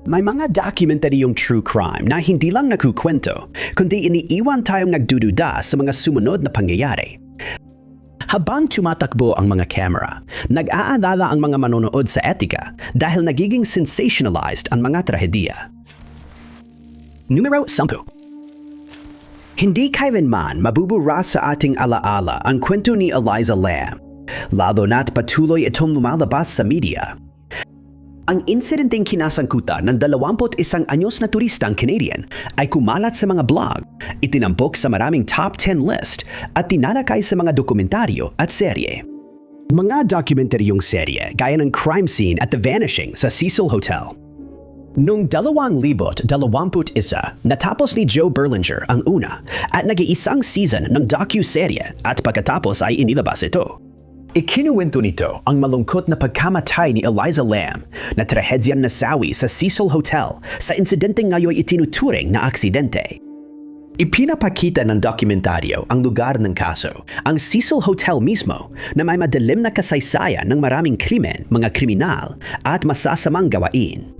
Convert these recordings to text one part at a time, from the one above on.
May mga documentaryong true crime na hindi lang nakukwento, kundi iniiwan tayong nagdududa sa mga sumunod na pangyayari. Habang tumatakbo ang mga camera, nag-aalala ang mga manonood sa etika dahil nagiging sensationalized ang mga trahedya. Numero 10. Hindi kailanman mabubura sa ating alaala ang kwento ni Eliza Lam, lalo na't patuloy itong lumalabas sa media. Ang insidenteng kinasangkutan ng 21 anyos na turistang Canadian ay kumalat sa mga blog, itinampok sa maraming top 10 list at tinalakay sa mga dokumentaryo at serye. Mga dokumentaryong serye gaya ng Crime Scene at The Vanishing sa Cecil Hotel. Noong 2021, natapos ni Joe Berlinger ang una at nag-iisang season ng docu-serye at pagkatapos ay inilabas ito. Ikinuwento nito ang malungkot na pagkamatay ni Eliza Lam na trahedyang nasawi sa Cecil Hotel sa insidenteng ngayon itinuturing na aksidente. Ipinapakita ng dokumentaryo ang lugar ng kaso, ang Cecil Hotel mismo na may madilim na kasaysayan ng maraming krimen, mga kriminal at masasamang gawain.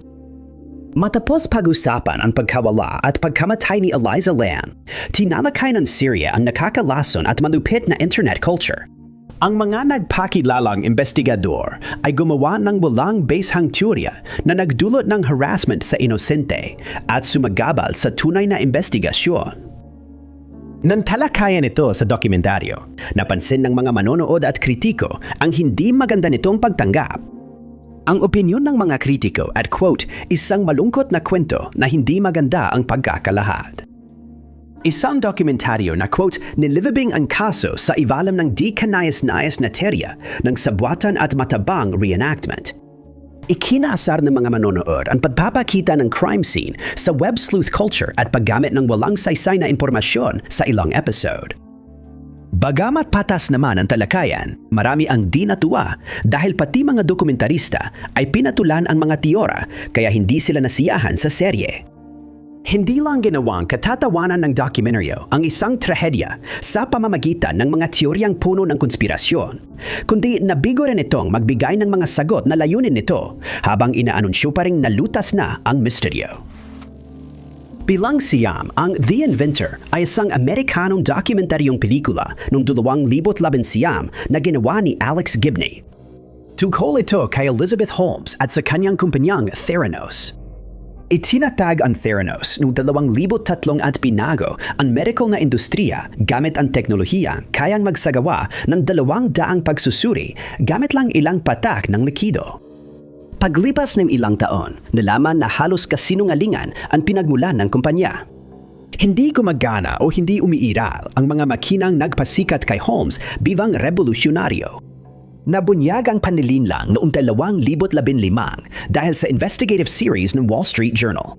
Matapos pag-usapan ang pagkawala at pagkamatay ni Eliza Lam, tinalakay ng serye ang nakakalason at malupit na internet culture. Ang mga nagpakilalang investigador ay gumawa ng walang basehang teorya na nagdulot ng harassment sa inosente at sumagabal sa tunay na investigasyon. Nang talakayan ito sa dokumentaryo, napansin ng mga manonood at kritiko ang hindi maganda nitong pagtanggap. Ang opinyon ng mga kritiko at quote, isang malungkot na kwento na hindi maganda ang pagkakalahad. Isang dokumentaryo na quote, nilibing ang kaso sa ilalim ng di kanayas-nayas na terya ng sabwatan at matabang reenactment. Ikinasar ng mga manonood ang pagpapakita ng crime scene sa web sleuth culture at paggamit ng walang saysay na impormasyon sa ilang episode. Bagamat patas naman ang talakayan, marami ang di natuwa dahil pati mga dokumentarista ay pinatulan ang mga teora kaya hindi sila nasiyahan sa serye. Hindi lang ginawang katatawanan ng dokumentaryo ang isang trahedya sa pamamagitan ng mga teoryang puno ng konspirasyon, kundi nabigo rin itong magbigay ng mga sagot na layunin nito habang inaanunsyo pa ring nalutas na ang misteryo. Bilang siyam, ang The Inventor ay isang Amerikanong dokumentaryong pelikula noong 2019 na ginawa ni Alex Gibney. Tungkol ito kay Elizabeth Holmes at sa kanyang kumpanyang Theranos. Itinatag ang Theranos noong 2003 at pinago ang medical na industriya gamit ang teknolohiya kayang magsagawa ng 200 pagsusuri gamit lang ilang patak ng likido. Paglipas ng ilang taon, nalaman na halos kasinungalingan ang pinagmulan ng kumpanya. Hindi gumagana o hindi umiiral ang mga makinang nagpasikat kay Holmes bilang revolusyonaryo. Nabunyag ang panlilinlang noong 2015 dahil sa investigative series ng Wall Street Journal.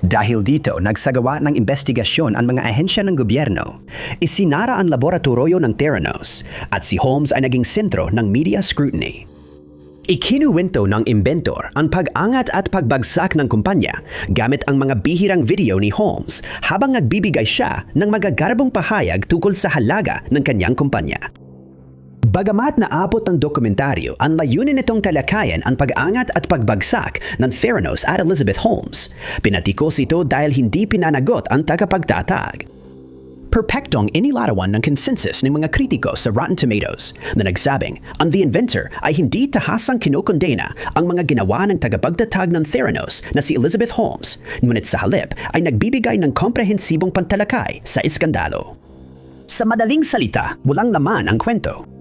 Dahil dito, nagsagawa ng investigasyon ang mga ahensya ng gobyerno. Isinara ang laboratorio ng Theranos at si Holmes ay naging sentro ng media scrutiny. Ikinuwento ng inventor ang pag-angat at pagbagsak ng kumpanya gamit ang mga bihirang video ni Holmes habang nagbibigay siya ng magagarbong pahayag tungkol sa halaga ng kanyang kumpanya. Bagamat naabot ng dokumentaryo, ang layunin nitong talakayan ang pag-angat at pagbagsak ng Theranos at Elizabeth Holmes. Pinatikos ito dahil hindi pinanagot ang tagapagtatag. Perpektong inilarawan ng consensus ng mga kritiko sa Rotten Tomatoes na nagsabing ang The Inventor ay hindi tahasang kinokondena ang mga ginawa ng tagapagtatag ng Theranos na si Elizabeth Holmes, ngunit sa halip ay nagbibigay ng komprehensibong pantalakay sa iskandalo. Sa madaling salita, walang laman ang kwento.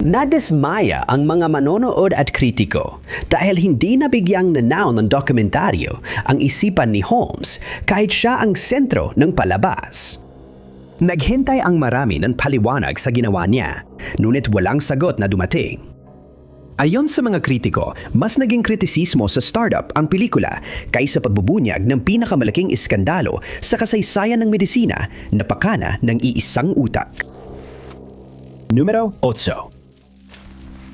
Nadismaya ang mga manonood at kritiko dahil hindi nabigyang nanaw ng dokumentaryo ang isipan ni Holmes kahit siya ang sentro ng palabas. Naghintay ang marami ng paliwanag sa ginawa niya, ngunit walang sagot na dumating. Ayon sa mga kritiko, mas naging kritisismo sa startup ang pelikula kaysa pagbubunyag ng pinakamalaking iskandalo sa kasaysayan ng medisina na pakana ng iisang utak. Numero 8.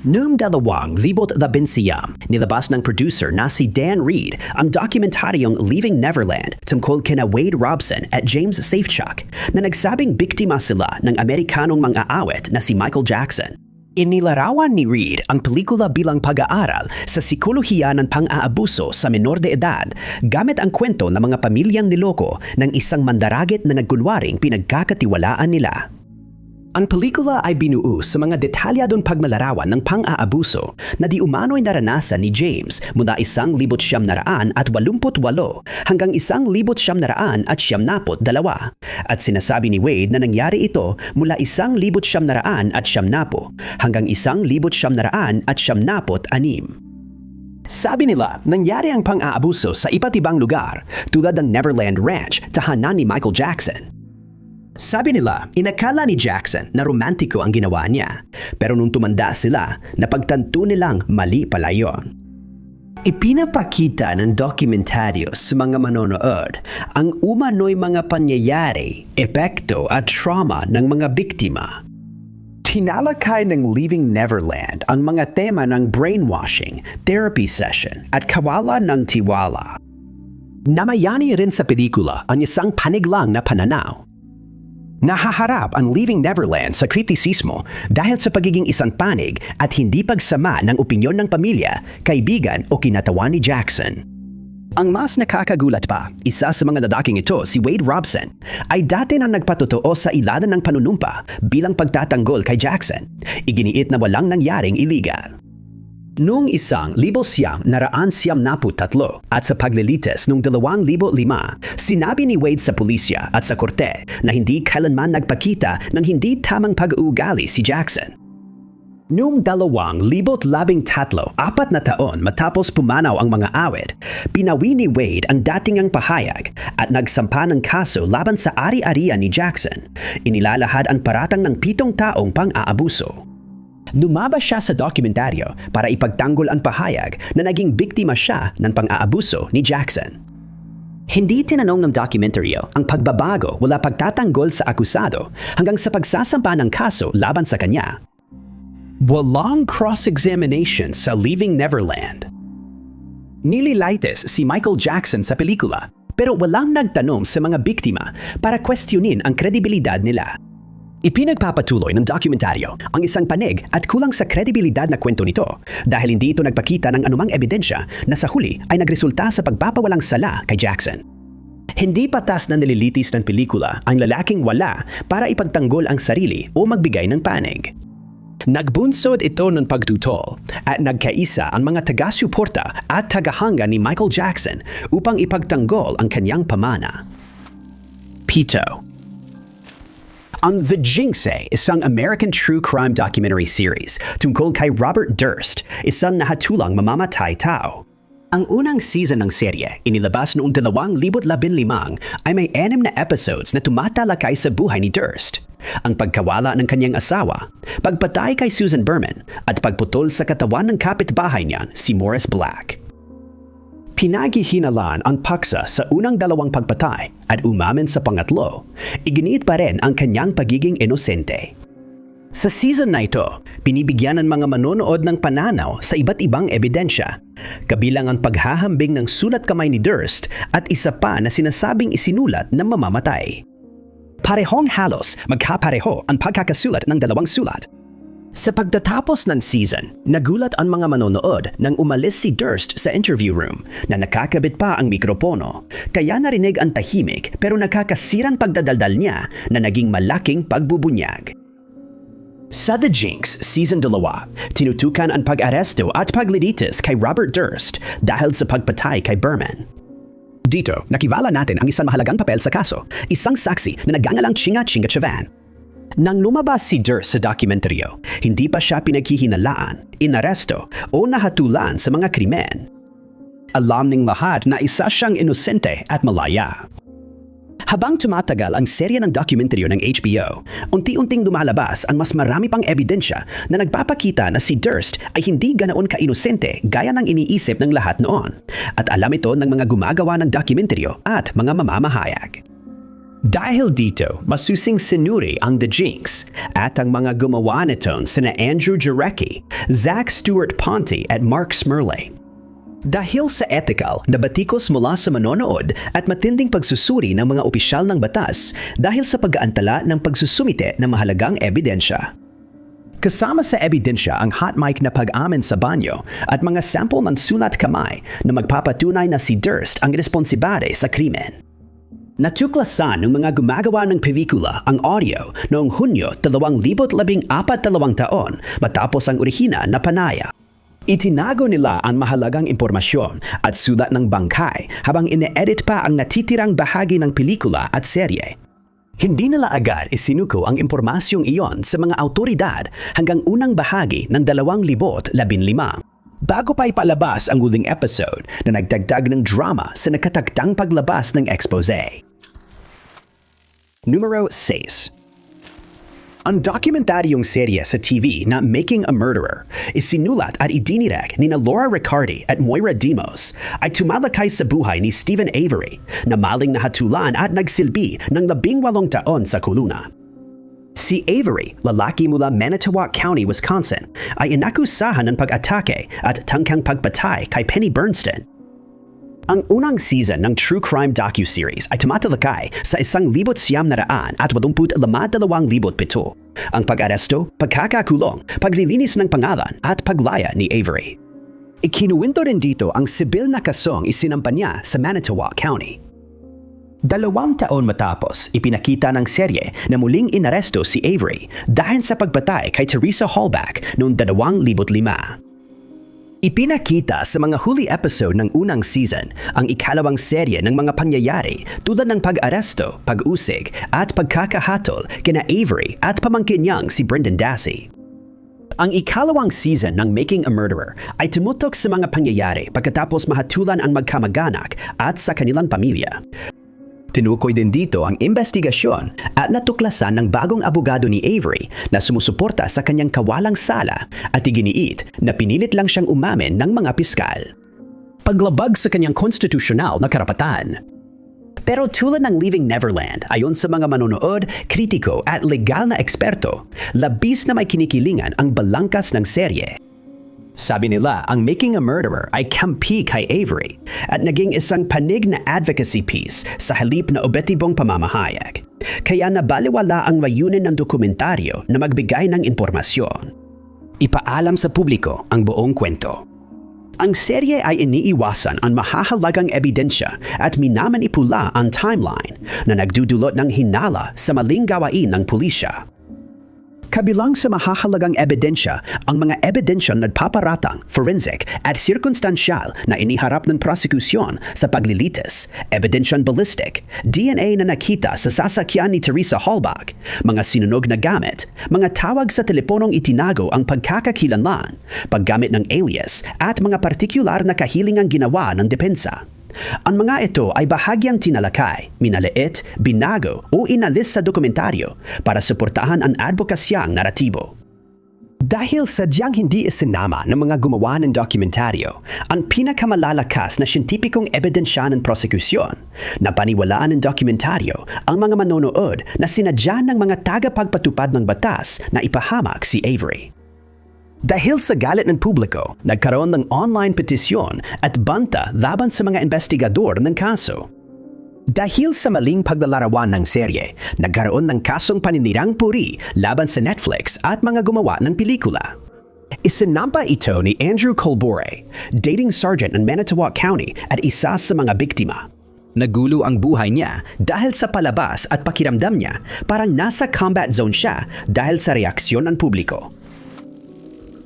Noong 2019, nilabas ng producer na si Dan Reed ang dokumentaryong Leaving Neverland tungkol kina Wade Robson at James Safechuck na nagsabing biktima sila ng Amerikanong mang-aawit na si Michael Jackson. Inilarawan ni Reed ang pelikula bilang pag-aaral sa sikolohiya ng pang-aabuso sa menor de edad gamit ang kwento ng mga pamilyang niloko ng isang mandaragit na nagkunwaring pinagkakatiwalaan nila. Ang pelikula ay binuo sa mga detalyadong pagmalarawan ng pang-aabuso na di umano'y naranasan ni James mula 1988 hanggang 1992 at sinasabi ni Wade na nangyari ito mula 1990 hanggang 1996. Sabi nila, nangyari ang pang-aabuso sa iba't ibang lugar tulad ng Neverland Ranch, tahanan ni Michael Jackson. Sabi nila, inakala ni Jackson na romantiko ang ginawa niya, pero nung tumanda sila, napagtanto nilang mali pala yon. Ipinapakita ng dokumentaryo sa mga manonood ang umano'y mga pangyayari, epekto at trauma ng mga biktima. Tinalakay ng Leaving Neverland ang mga tema ng brainwashing, therapy session at kawalan ng tiwala. Namayani rin sa pelikula ang isang paniglang na pananaw. Nahaharap ang Leaving Neverland sa kritisismo dahil sa pagiging isang panig at hindi pagsama ng opinyon ng pamilya, kaibigan o kinatawan ni Jackson. Ang mas nakakagulat pa, isa sa mga lalaking ito, si Wade Robson, ay dati na nagpatotoo sa ilalan ng panunumpa bilang pagtatanggol kay Jackson. Iginiit na walang nangyaring illegal. Noong 1993 at sa paglilitis noong 2005, sinabi ni Wade sa pulisya at sa korte na hindi kailanman nagpakita ng hindi tamang pag-uugali si Jackson. Noong 2013, 4 na taon matapos pumanaw ang mga awit, pinawi ni Wade ang datingang pahayag at nagsampa ng kaso laban sa ari-arian ni Jackson. Inilalahad ang paratang ng 7 taong pang-aabuso. Lumabas siya sa dokumentaryo para ipagtanggol ang pahayag na naging biktima siya ng pang-aabuso ni Jackson. Hindi tinanong ng dokumentaryo ang pagbabago wala pagtatanggol sa akusado hanggang sa pagsasampa ng kaso laban sa kanya. Walang cross-examination sa Leaving Neverland. Nililaites si Michael Jackson sa pelikula pero walang nagtanong sa mga biktima para questionin ang kredibilidad nila. Ipinagpapatuloy ng dokumentaryo ang isang panig at kulang sa kredibilidad na kwento nito dahil hindi ito nagpakita ng anumang ebidensya na sa huli ay nagresulta sa pagpapawalang sala kay Jackson. Hindi patas na nililitis ng pelikula ang lalaking wala para ipagtanggol ang sarili o magbigay ng panig. Nagbunsod ito ng pagtutol at nagkaisa ang mga taga-suporta at tagahanga ni Michael Jackson upang ipagtanggol ang kanyang pamana. Pito. Ang The Jinx ay isang American true crime documentary series tungkol kay Robert Durst, isang nahatulang mamamatay tao. Ang unang season ng serye, inilabas noong 2015 ay may 6 na episodes na tumatalakay sa buhay ni Durst. Ang pagkawala ng kanyang asawa, pagpatay kay Susan Berman at pagputol sa katawan ng kapitbahay niya si Morris Black. Pinaghihinalaan ang paksa sa unang 2 pagpatay at umamin sa pangatlo. Iginiit pa rin ang kanyang pagiging inosente. Sa season na ito, pinibigyan ng mga manonood ng pananaw sa iba't ibang ebidensya, kabilang ang paghahambing ng sulat kamay ni Durst at isa pa na sinasabing isinulat ng mamamatay. Parehong halos magkapareho ang pagkakasulat ng 2 sulat. Sa pagtatapos ng season, nagulat ang mga manonood nang umalis si Durst sa interview room na nakakabit pa ang mikropono. Kaya narinig ang tahimik pero nakakasirang pagdadaldal niya na naging malaking pagbubunyag. Sa The Jinx Season 2, tinutukan ang pag-aresto at paglilitis kay Robert Durst dahil sa pagpatay kay Berman. Dito, nakiwala natin ang isang mahalagang papel sa kaso, isang saksi na nagangalang Chinga Chavan. Nang lumabas si Durst sa dokumentaryo, hindi pa siya pinaghihinalaan, inaresto o nahatulan sa mga krimen. Alam ng lahat na isa siyang inosente at malaya. Habang tumatagal ang serye ng dokumentaryo ng HBO, unti-unting lumalabas ang mas marami pang ebidensya na nagpapakita na si Durst ay hindi ganoon ka-inosente gaya ng iniisip ng lahat noon. At alam ito ng mga gumagawa ng dokumentaryo at mga mamamahayag. Dahil dito, masusing sinuri ang The Jinx at ang mga gumawa nito sina Andrew Jarecki, Zach Stewart Ponte at Mark Smerle. Dahil sa ethical na batikos mula sa manonood at matinding pagsusuri ng mga opisyal ng batas dahil sa pag-aantala ng pagsusumite ng mahalagang ebidensya. Kasama sa ebidensya ang hot mic na pag-amin sa banyo at mga sample ng sulat kamay na magpapatunay na si Durst ang responsibale sa krimen. Natuklasan ng mga gumagawa ng pelikula ang audio noong Hunyo 2014 taon matapos ang orihina na panaya. Itinago nila ang mahalagang impormasyon at sulat ng bangkay habang ine-edit pa ang natitirang bahagi ng pelikula at serye. Hindi nila agad isinuko ang impormasyong iyon sa mga autoridad hanggang unang bahagi ng 2015 bago pa ipalabas ang huling episode na nagdagdag ng drama sa nakatagtang paglabas ng expose. Numero 6. Ang dokumentaryong serye sa TV na Making a Murderer, isinulat at idinirek ni Laura Riccardi at Moira Demos, ay tumalakay sa buhay ni Stephen Avery na maling nahatulan at nagsilbi ng 18 taon sa kulungan. Si Avery, lalaki mula Manitowoc County, Wisconsin, ay inakusahan ng pag-atake at tangkang pagpatay kay Penny Bernstein. Ang unang season ng true crime docuseries ay tumatalakay sa 1,987 ang pag-aresto, pagkakakulong, paglilinis ng pangalan at paglaya ni Avery. Ikinuwento rin dito ang sibil na kasong isinampa niya sa Manitowoc County. 2 taon matapos, ipinakita ng serye na muling inaresto si Avery dahil sa pagpatay kay Teresa Halbach noong 2005. Ipinakita sa mga huli episode ng unang season ang ikalawang serye ng mga pangyayari tulad ng pag-aresto, pag-usig at pagkakahatol kina Avery at pamangkin niyang si Brendan Dassey. Ang ikalawang season ng Making a Murderer ay tumutok sa mga pangyayari pagkatapos mahatulan ang magkamag-anak at sa kanilang pamilya. Tinukoy din dito ang investigasyon at natuklasan ng bagong abogado ni Avery na sumusuporta sa kanyang kawalang sala at iginiit na pinilit lang siyang umamin ng mga piskal. Paglabag sa kanyang konstitusyonal na karapatan. Pero tulad ng Leaving Neverland, ayon sa mga manonood, kritiko at legal na eksperto, labis na may kinikilingan ang balangkas ng serye. Sabi nila, ang Making a Murderer ay kampi kay Avery at naging isang panig na advocacy piece sa halip na obektibong pamamahayag. Kaya nabaliwala ang layunin ng dokumentaryo na magbigay ng impormasyon. Ipaalam sa publiko ang buong kwento. Ang serye ay iniiwasan ang mahahalagang ebidensya at minamanipula ang timeline na nagdudulot ng hinala sa maling gawain ng pulisya. Kabilang sa mahahalagang ebidensya ang mga ebidensya nagpaparatang, forensic at circumstantial na iniharap ng prosekusyon sa paglilitis, ebidensyang ballistic, DNA na nakita sa sasakyan ni Teresa Halbach, mga sinunog na gamit, mga tawag sa teleponong itinago ang pagkakakilanlan, paggamit ng alias at mga partikular na kahilingang ginawa ng depensa. Ang mga ito ay bahagyang tinalakay, minaliit, binago o inalis sa dokumentaryo para suportahan ang advokasyang naratibo. Dahil sadyang hindi isinama ng mga gumawa ng dokumentaryo ang pinakamalalakas na siyentipikong ebidensya ng prosekusyon, napaniwalaan ng dokumentaryo ang mga manonood na sinadya ng mga tagapagpatupad ng batas na ipahamak si Avery. Dahil sa galit ng publiko, nagkaroon ng online petisyon at banta laban sa mga investigador ng kaso. Dahil sa maling paglalarawan ng serye, nagkaroon ng kasong paninirang puri laban sa Netflix at mga gumawa ng pelikula. Isinampa ito ni Andrew Colbore, dating sergeant ng Manitowoc County at isa sa mga biktima. Nagulo ang buhay niya dahil sa palabas at pakiramdam niya parang nasa combat zone siya dahil sa reaksyon ng publiko.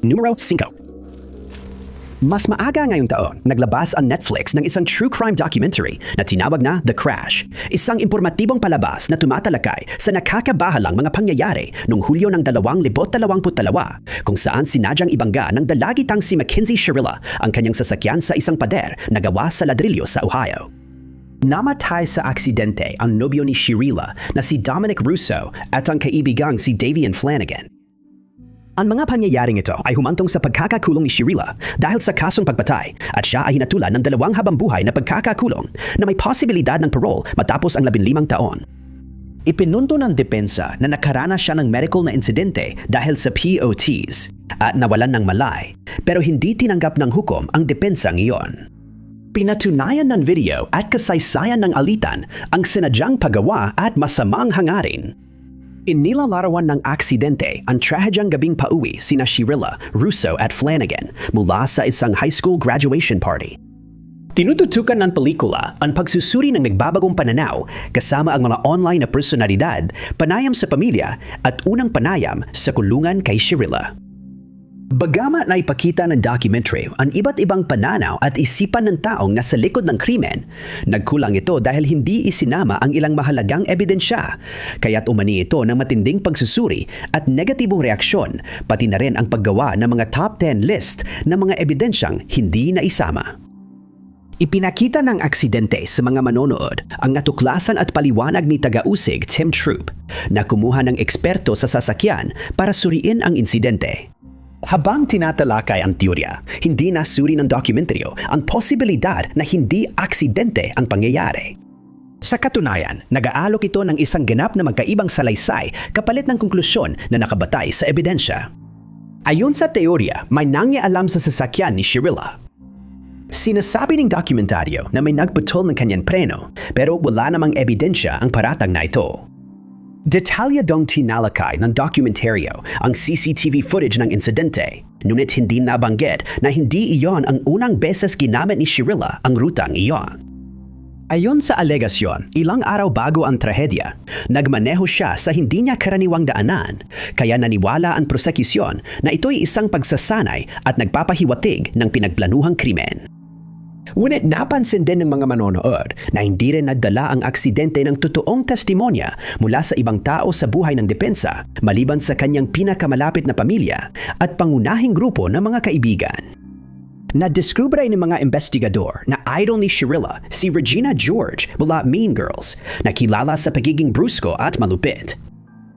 Numero 5. Mas maaga ngayong taon, naglabas ang Netflix ng isang true crime documentary na tinawag na The Crash. Isang impormatibong palabas na tumatalakay sa nakakabahalang mga pangyayari noong Hulyo ng 2022 kung saan sinadyang ibangga ng dalagitang si Mackenzie Shirilla ang kanyang sasakyan sa isang pader na gawa sa ladrilyo sa Ohio. Namatay sa aksidente ang nobyo ni Shirilla na si Dominic Russo at ang kaibigang si Davian Flanagan. Ang mga pangyayaring ito ay humantong sa pagkakakulong ni Shirilla dahil sa kasong pagpatay at siya ay hinatulan ng 2 habambuhay na pagkakakulong na may posibilidad ng parole matapos ang 15 taon. Ipinunto ng depensa na nakaranas siya ng medical na insidente dahil sa POTs at nawalan ng malay, pero hindi tinanggap ng hukom ang depensang iyon. Pinatunayan ng video at kasaysayan ng alitan ang sinadyang paggawa at masamang hangarin. Inilalarawan ng aksidente ang trahedyang gabing pauwi sina Shirilla, Russo at Flanagan mula sa isang high school graduation party. Tinututukan ng pelikula ang pagsusuri ng nagbabagong pananaw kasama ang mga online na personalidad, panayam sa pamilya at unang panayam sa kulungan kay Shirilla. Bagamat na ipakita ng documentary ang iba't ibang pananaw at isipan ng taong nasa likod ng krimen, nagkulang ito dahil hindi isinama ang ilang mahalagang ebidensya, kaya't umani ito ng matinding pagsusuri at negatibong reaksyon, pati na rin ang paggawa ng mga top 10 list ng mga ebidensyang hindi naisama. Ipinakita ng aksidente sa mga manonood ang natuklasan at paliwanag ni taga-usig Tim Troop na kumuha ng eksperto sa sasakyan para suriin ang insidente. Habang tinatalakay ang teorya, hindi nasuri ng dokumentaryo ang posibilidad na hindi aksidente ang pangyayari. Sa katunayan, nag-aalok ito ng isang ganap na magkaibang salaysay kapalit ng konklusyon na nakabatay sa ebidensya. Ayon sa teorya, may nangyaalam sa sasakyan ni Shirilla. Sinasabi ng dokumentaryo na may nagputol ng kanyang preno pero wala namang ebidensya ang paratang na ito. Detalyadong tinalakay ng dokumentaryo ang CCTV footage ng insidente, ngunit hindi nabanggit na hindi iyon ang unang beses ginamit ni Shirilla ang rutang iyon. Ayon sa alegasyon, ilang araw bago ang trahedya, nagmaneho siya sa hindi niya karaniwang daanan, kaya naniwala ang prosekisyon na ito'y isang pagsasanay at nagpapahiwatig ng pinagplanuhang krimen. Ngunit napansin din ng mga manonood na hindi rin nagdala ang aksidente ng totoong testimonya mula sa ibang tao sa buhay ng depensa maliban sa kanyang pinakamalapit na pamilya at pangunahing grupo ng mga kaibigan. Nadiskubre ng mga investigador na idol ni Shirilla si Regina George mula Mean Girls na kilala sa pagiging brusko at malupit.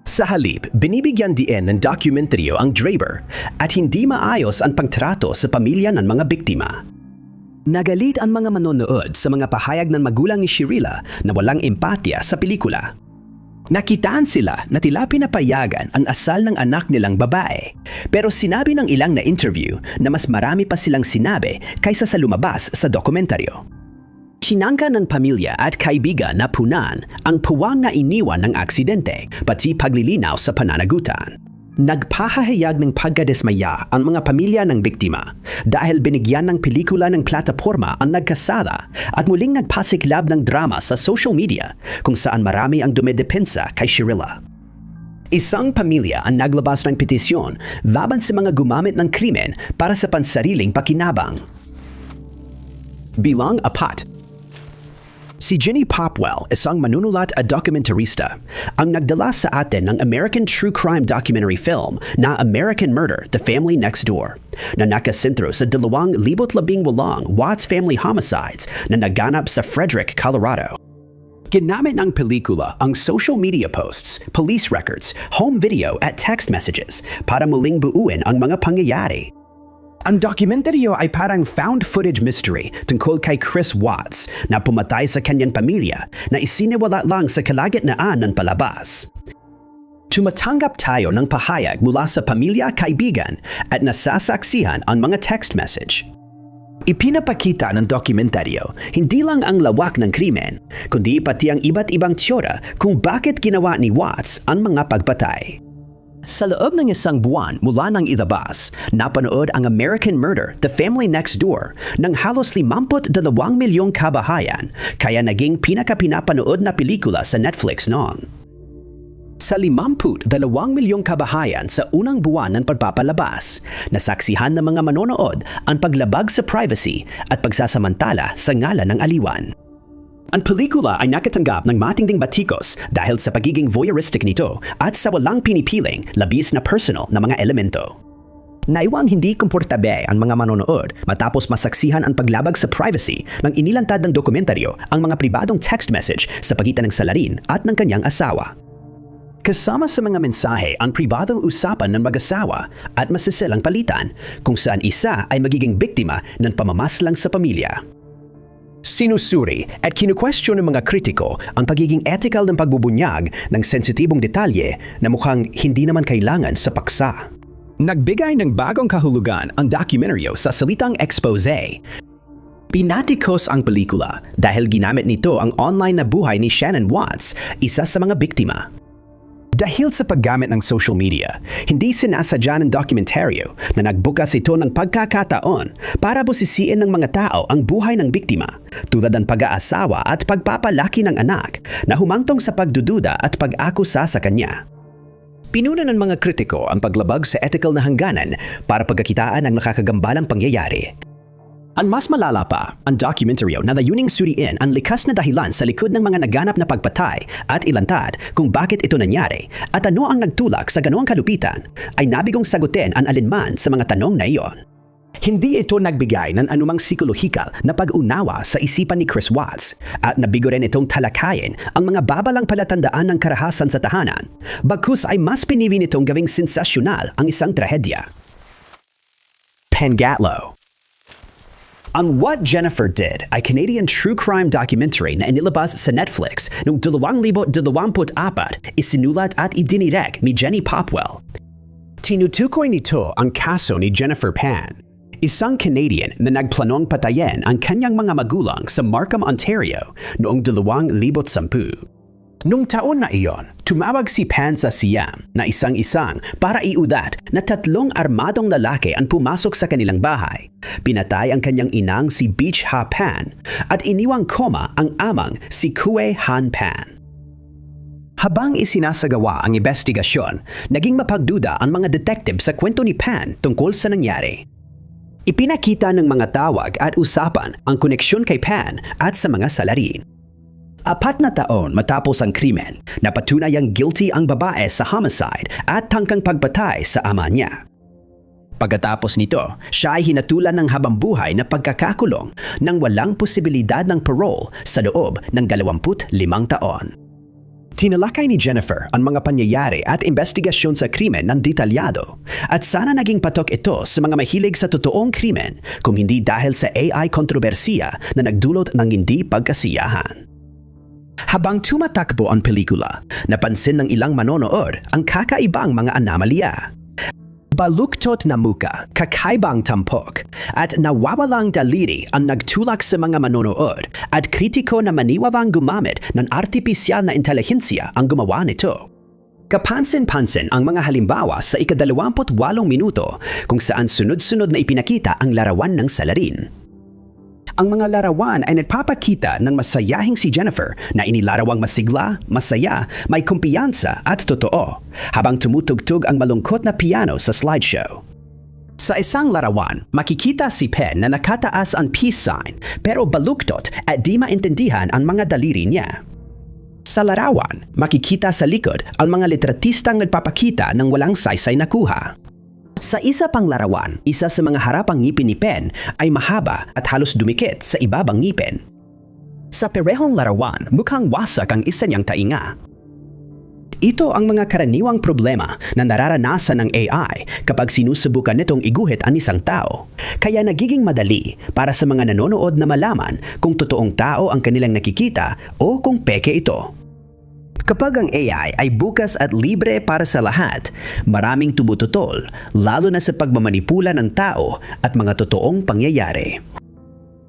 Sa halip, binibigyan diin ng dokumentaryo ang Draper at hindi maayos ang pagtrato sa pamilya ng mga biktima. Nagalit ang mga manonood sa mga pahayag ng magulang ni Shirilla na walang empatya sa pelikula. Nakitaan sila na tila pinapayagan ang asal ng anak nilang babae, pero sinabi ng ilang na interview na mas marami pa silang sinabi kaysa sa lumabas sa dokumentaryo. Sinangka ng pamilya at kaibigan na punan ang puwang na iniwan ng aksidente, pati paglilinaw sa pananagutan. Nagpahahayag ng pagkadismaya ang mga pamilya ng biktima dahil binigyan ng pelikula ng plataporma ang nagkasala at muling nagpasiklab ng drama sa social media kung saan marami ang dumedepensa kay Shirilla. Isang pamilya ang naglabas ng petisyon laban sa mga gumamit ng krimen para sa pansariling pakinabang. Bilang apat, si Jenny Popwell, isang manunulat at dokumentarista, ang nagdala sa atin ng American true crime documentary film na American Murder: The Family Next Door, na nakasentro sa 2018 Watts family homicides na naganap sa Frederick, Colorado. Ginamit ng pelikula ang social media posts, police records, home video at text messages para muling buuin ang mga pangyayari. Ang dokumentaryo ay parang found footage mystery tungkol kay Chris Watts na pumatay sa kanyang pamilya na isiniwala lang sa kalagitnaan ng palabas. Tumatanggap tayo ng pahayag mula sa pamilya, kaibigan at nasasaksihan ang mga text message. Ipinapakita ng dokumentaryo hindi lang ang lawak ng krimen, kundi pati ang iba't ibang teorya kung bakit ginawa ni Watts ang mga pagpatay. Sa loob ng isang buwan mula nang ilabas, napanood ang American Murder: The Family Next Door ng halos 52 milyong kabahayan, kaya naging pinakapinapanood na pelikula sa Netflix noon. Sa 52 milyong kabahayan sa unang buwan ng pagpapalabas, nasaksihan ng mga manonood ang paglabag sa privacy at pagsasamantala sa ngalan ng aliwan. Ang pelikula ay nakatanggap ng matinding batikos dahil sa pagiging voyeuristic nito at sa walang pinipiling, labis na personal na mga elemento. Naiwang hindi komportable ang mga manonood matapos masaksihan ang paglabag sa privacy ng inilantad ng dokumentaryo ang mga pribadong text message sa pagitan ng salarin at ng kanyang asawa. Kasama sa mga mensahe ang pribadong usapan ng mag-asawa at masisilang palitan kung saan isa ay magiging biktima ng pamamaslang sa pamilya. Sinusuri at kinukwestiyon ng mga kritiko ang pagiging ethical ng pagbubunyag ng sensitibong detalye na mukhang hindi naman kailangan sa paksa. Nagbigay ng bagong kahulugan ang dokumentaryo sa salitang expose. Pinatikos ang pelikula dahil ginamit nito ang online na buhay ni Shannon Watts, isa sa mga biktima. Dahil sa paggamit ng social media, hindi sinasadya ng dokumentaryo na nagbukas ito ng pagkakataon para busisiin ng mga tao ang buhay ng biktima, tulad ng pag-aasawa at pagpapalaki ng anak na humantong sa pagdududa at pag-akusa sa kanya. Pinuna ng mga kritiko ang paglabag sa ethical na hangganan para pagkakitaan ang nakakagambalang pangyayari. Ang mas malala pa, ang dokumentaryo na layuning suriin ang likas na dahilan sa likod ng mga naganap na pagpatay at ilantad kung bakit ito nangyari at ano ang nagtulak sa ganoong kalupitan ay nabigong sagutin ang alinman sa mga tanong na iyon. Hindi ito nagbigay ng anumang psikolohikal na pag-unawa sa isipan ni Chris Watts at nabigo rin itong talakayin ang mga babalang palatandaan ng karahasan sa tahanan, bagkus ay mas pinili nitong gawing sensasyonal ang isang trahedya. Pengatlo. Ang What Jennifer Did ay Canadian true crime documentary na inilabas sa Netflix noong 2024, isinulat at idinirek ni Jenny Popwell. Tinutukoy nito ang kaso ni Jennifer Pan, isang Canadian na nagplanong patayin ang kanyang mga magulang sa Markham, Ontario noong 2010. Nung taon na iyon, tumawag si Pan sa siyam na isang-isang para iudat na 3 armadong lalaki ang pumasok sa kanilang bahay. Pinatay ang kanyang inang si Beach Ha Pan at iniwang koma ang amang si Kue Han Pan. Habang isinasagawa ang investigasyon, naging mapagduda ang mga detective sa kwento ni Pan tungkol sa nangyari. Ipinakita ng mga tawag at usapan ang koneksyon kay Pan at sa mga salarin. 4 na taon matapos ang krimen, napatunayang guilty ang babae sa homicide at tangkang pagpatay sa ama niya. Pagkatapos nito, siya ay hinatulan ng habambuhay na pagkakakulong nang walang posibilidad ng parole sa loob ng 25 taon. Tinalakay ni Jennifer ang mga pangyayari at investigasyon sa krimen ng detalyado at sana naging patok ito sa mga mahilig sa totoong krimen kung hindi dahil sa AI kontrobersiya na nagdulot ng hindi pagkasiyahan. Habang tumatakbo ang pelikula, napansin ng ilang manonood ang kakaibang mga anomalya. Baluktot na muka, kakaibang tampok, at nawawalang daliri ang nagtulak sa mga manonood at kritiko na maniwalang gumamit ng artipisyal na intelihensiya ang gumawa nito. Kapansin-pansin ang mga halimbawa sa 28 minuto kung saan sunod-sunod na ipinakita ang larawan ng salarin. Ang mga larawan ay nagpapakita ng masayahing si Jennifer na inilarawang masigla, masaya, may kumpiyansa at totoo, habang tumutugtog ang malungkot na piano sa slideshow. Sa isang larawan, makikita si Pen na nakataas ang peace sign pero baluktot at di maintindihan ang mga daliri niya. Sa larawan, makikita sa likod ang mga litratistang nagpapakita ng walang saysay na kuha. Sa isa pang larawan, isa sa mga harapang ngipin ni Pen ay mahaba at halos dumikit sa ibabang ngipin. Sa parehong larawan, mukhang wasak ang isa niyang tainga. Ito ang mga karaniwang problema na nararanasan ng AI kapag sinusubukan nitong iguhit ang isang tao. Kaya nagiging madali para sa mga nanonood na malaman kung totoong tao ang kanilang nakikita o kung peke ito. Kapag ang AI ay bukas at libre para sa lahat, maraming tumututol, lalo na sa pagmamanipula ng tao at mga totoong pangyayari.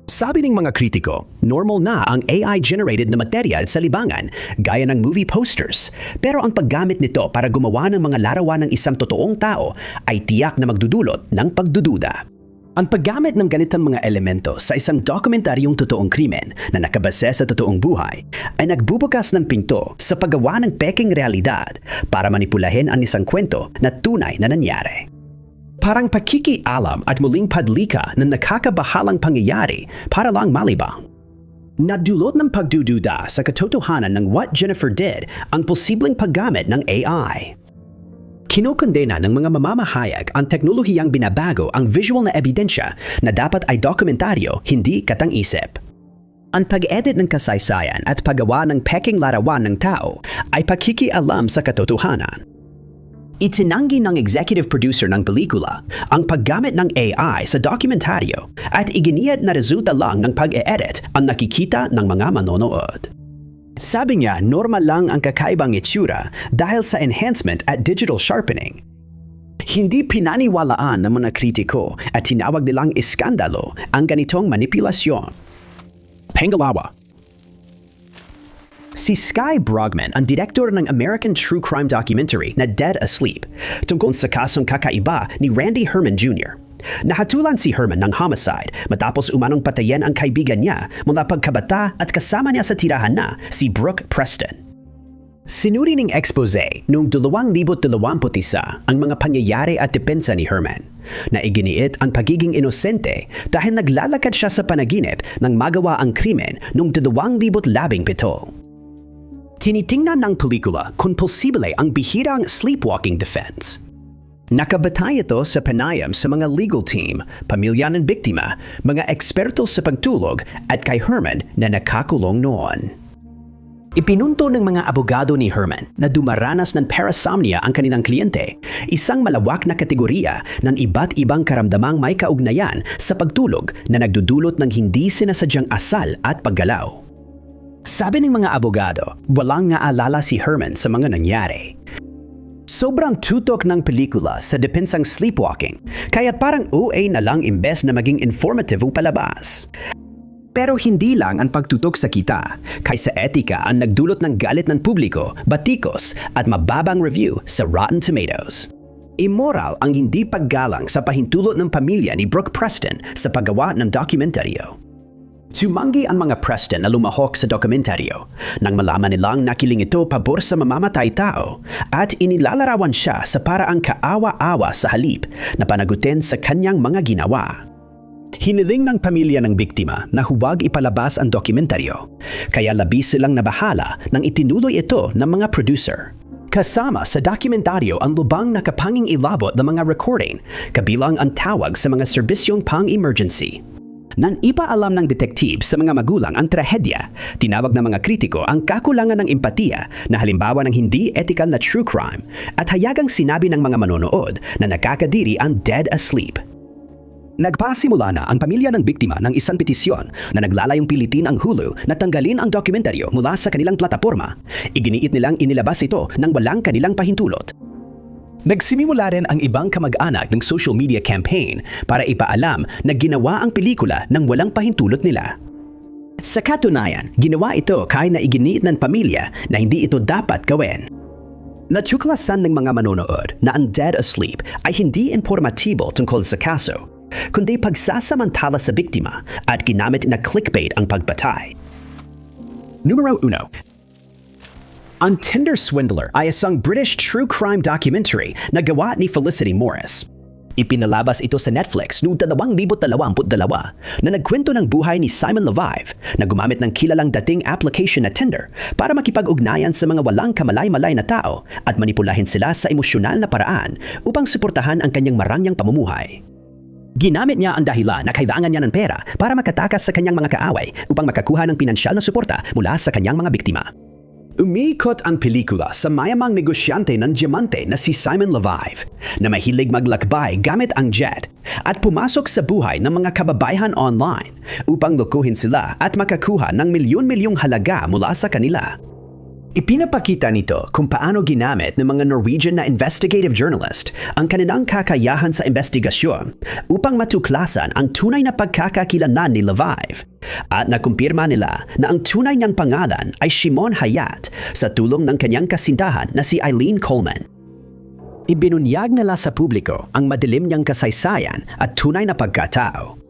Sabi ng mga kritiko, normal na ang AI-generated na material sa libangan gaya ng movie posters. Pero ang paggamit nito para gumawa ng mga larawan ng isang totoong tao ay tiyak na magdudulot ng pagdududa. Ang paggamit ng ganitong mga elemento sa isang dokumentaryong totoong krimen na nakabase sa totoong buhay ay nagbubukas ng pinto sa paggawa ng peking realidad para manipulahin ang isang kwento na tunay na nangyari. Parang pakikialam at muling padlika ng nakakabahalang pangyayari para lang malibang. Nadulot ng pagdududa sa katotohanan ng What Jennifer Did ang posibleng paggamit ng AI. Kinokondena ng mga mamamahayag ang teknolohiyang binabago ang visual na ebidensya na dapat ay dokumentaryo, hindi katang-isip. Ang pag-edit ng kasaysayan at paggawa ng peking larawan ng tao ay pakikialam sa katotohanan. Itinanggi ng executive producer ng pelikula ang paggamit ng AI sa dokumentaryo at iginiit na resulta lang ng pag-e-edit ang nakikita ng mga manonood. Sabi niya, normal lang ang kakaibang itsura dahil sa enhancement at digital sharpening. Hindi pinaniwalaan ng mga kritiko at tinawag nilang iskandalo ang ganitong manipulasyon. Pangalawa. Si Sky Brogman ang direktor ng American true crime documentary na Dead Asleep tungkol sa kasong kakaiba ni Randy Herman Jr. Nahatulan si Herman ng homicide matapos umanong patayin ang kaibigan niya mula pagkabata at kasama niya sa tirahan na si Brooke Preston. Sinuri ng expose noong 2021 ang mga pangyayari at depensa ni Herman na iginiit ang pagiging inosente dahil naglalakad siya sa panaginip nang magawa ang krimen noong 2017. Tinitingnan ng pelikula kung posible ang bihirang sleepwalking defense. Nakabatay ito sa panayam sa mga legal team, pamilya ng biktima, mga eksperto sa pagtulog at kay Herman na nakakulong noon. Ipinunto ng mga abogado ni Herman na dumaranas ng parasomnia ang kanilang kliyente, isang malawak na kategorya ng iba't ibang karamdamang may kaugnayan sa pagtulog na nagdudulot ng hindi sinasadyang asal at paggalaw. Sabi ng mga abogado, walang naalala si Herman sa mga nangyari. Sobrang tutok ng pelikula sa depensang sleepwalking, kaya't parang OA na lang imbes na maging informative o palabas. Pero hindi lang ang pagtutok sa kita, kaysa etika ang nagdulot ng galit ng publiko, batikos at mababang review sa Rotten Tomatoes. Immoral ang hindi paggalang sa pahintulot ng pamilya ni Brooke Preston sa paggawa ng dokumentaryo. Sumanggi ang mga Preston na lumahok sa dokumentaryo nang malaman nilang nakiling ito pabor sa mamamatay tao at inilalarawan siya sa paraang kaawa-awa sa halip na panagutin sa kanyang mga ginawa. Hiniling ng pamilya ng biktima na huwag ipalabas ang dokumentaryo, kaya labis silang nabahala nang itinuloy ito ng mga producer. Kasama sa dokumentaryo ang lubang nakapanging ilabot ng mga recording, kabilang ang tawag sa mga serbisyong pang-emergency. Nang ipaalam ng detektive sa mga magulang ang trahedya, tinawag ng mga kritiko ang kakulangan ng empatiya na halimbawa ng hindi ethical na true crime at hayagang sinabi ng mga manonood na nakakadiri ang Dead Asleep. Nagpasimula na ang pamilya ng biktima ng isang petisyon na naglalayong pilitin ang Hulu na tanggalin ang dokumentaryo mula sa kanilang plataporma. Iginiit nilang inilabas ito nang walang kanilang pahintulot. Nagsimula rin ang ibang kamag-anak ng social media campaign para ipaalam na ginawa ang pelikula ng walang pahintulot nila. Sa katunayan, ginawa ito kaya na iginiit ng pamilya na hindi ito dapat gawin. Natuklasan ng mga manonood na ang Dead Asleep ay hindi informatibo tungkol sa kaso, kundi pagsasamantala sa biktima at ginamit na clickbait ang pagpatay. Numero 1. Ang Tinder Swindler ay isang British true crime documentary na gawa ni Felicity Morris. Ipinalabas ito sa Netflix noong 2022 na nagkwento ng buhay ni Simon Leviev na gumamit ng kilalang dating application na Tinder para makipag-ugnayan sa mga walang kamalay-malay na tao at manipulahin sila sa emosyonal na paraan upang suportahan ang kanyang marangyang pamumuhay. Ginamit niya ang dahilan na kailangan niya ng pera para makatakas sa kanyang mga kaaway upang makakuha ng pinansyal na suporta mula sa kanyang mga biktima. Umiikot ang pelikula sa mayamang negosyante ng diamante na si Simon Leviev na mahilig maglakbay gamit ang jet at pumasok sa buhay ng mga kababayan online upang lokohin sila at makakuha ng milyon-milyong halaga mula sa kanila. Ipinapakita nito kung paano ginamit ng mga Norwegian na investigative journalist ang kanilang kakayahan sa investigasyon upang matuklasan ang tunay na pagkakakilanlan ni Leviev at nakumpirma nila na ang tunay niyang pangalan ay Shimon Hayat sa tulong ng kanyang kasintahan na si Eileen Coleman. Ibinunyag nila sa publiko ang madilim niyang kasaysayan at tunay na pagkatao.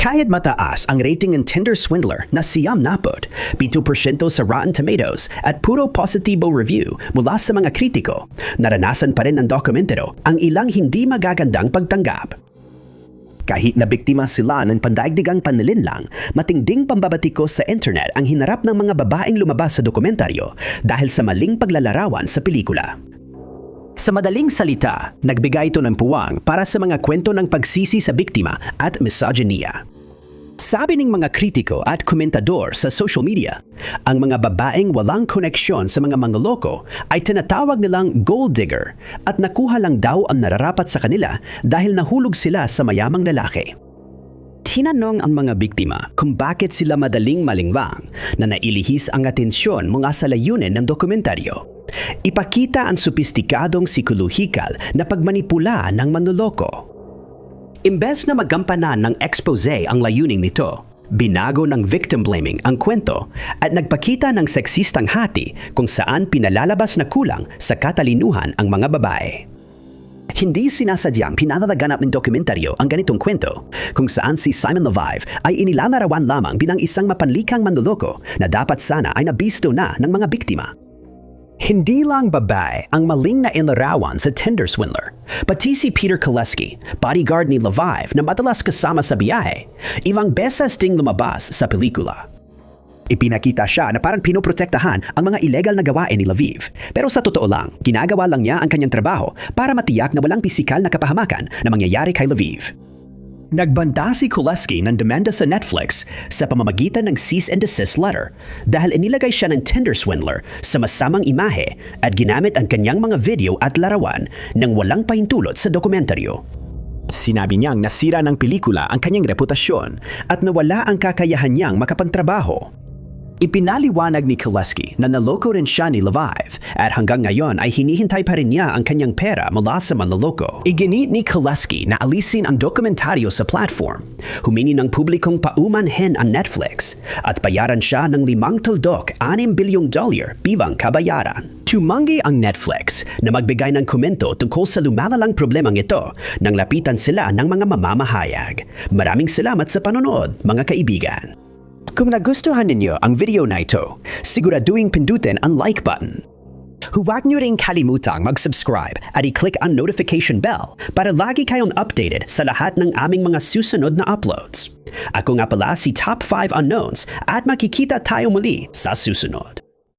Kahit mataas ang rating ng Tinder Swindler na 7% sa Rotten Tomatoes at puro positibo review mula sa mga kritiko, naranasan pa rin ng dokumentaryo ang ilang hindi magagandang pagtanggap. Kahit na biktima sila ng pandaigdigang panlilinlang, matinding pambabatikos sa internet ang hinarap ng mga babaeng lumabas sa dokumentaryo dahil sa maling paglalarawan sa pelikula. Sa madaling salita, nagbigay ito ng puwang para sa mga kwento ng pagsisi sa biktima at misogynia. Sabi ng mga kritiko at komentador sa social media, ang mga babaeng walang koneksyon sa mga manloloko ay tinatawag nilang gold digger at nakuha lang daw ang nararapat sa kanila dahil nahulog sila sa mayamang lalaki. Tinanong ang mga biktima kung bakit sila madaling malingwang na nailihis ang atensyon mula sa layunin ng dokumentaryo. Ipakita ang sopistikadong psikolohikal na pagmanipula ng manloloko. Imbes na magampanan ng expose ang layunin nito, Binago ng victim blaming ang kwento at nagpakita ng seksistang hati kung saan pinalalabas na kulang sa katalinuhan ang mga babae. Hindi sinasadyang pinanalaganap ng dokumentaryo ang ganitong kwento kung saan si Simon Levive ay inilalarawan lamang bilang isang mapanlikang manloloko na dapat sana ay nabisto na ng mga biktima. Hindi lang babae ang maling na inlarawan sa Tinder swindler, pati si Peter Koleski, bodyguard ni Levive na madalas kasama sa biyahe, ilang beses ding lumabas sa pelikula. Ipinakita siya na parang pinoprotektahan ang mga illegal na gawain ni Levive. Pero sa totoo lang, ginagawa lang niya ang kanyang trabaho para matiyak na walang pisikal na kapahamakan na mangyayari kay Levive. Nagbanta si Koleski ng demanda sa Netflix sa pamamagitan ng cease and desist letter dahil inilagay siya ng Tinder swindler sa masamang imahe at ginamit ang kanyang mga video at larawan nang walang pahintulot sa dokumentaryo. Sinabi niyang nasira ng pelikula ang kanyang reputasyon at nawala ang kakayahan niyang makapagtrabaho. Ipinaliwanag ni Koleski na naloko rin siya ni Levive at hanggang ngayon ay hinihintay pa rin niya ang kanyang pera mula sa manloloko. Iginit ni Koleski na alisin ang dokumentaryo sa platform, humingi ng publikong paumanhin ang Netflix at bayaran siya ng $5.6 bilyong bilang kabayaran. Tumanggi ang Netflix na magbigay ng komento tungkol sa lumalalang problemang ito nang lapitan sila ng mga mamamahayag. Maraming salamat sa panonood, mga kaibigan. Kung nagustuhan ninyo ang video na ito, siguraduhin pindutin ang like button. Huwag niyo ring kalimutang mag-subscribe at i-click ang notification bell para lagi kayong updated sa lahat ng aming mga susunod na uploads. Ako nga pala si Top 5 Unknowns at makikita tayo muli sa susunod.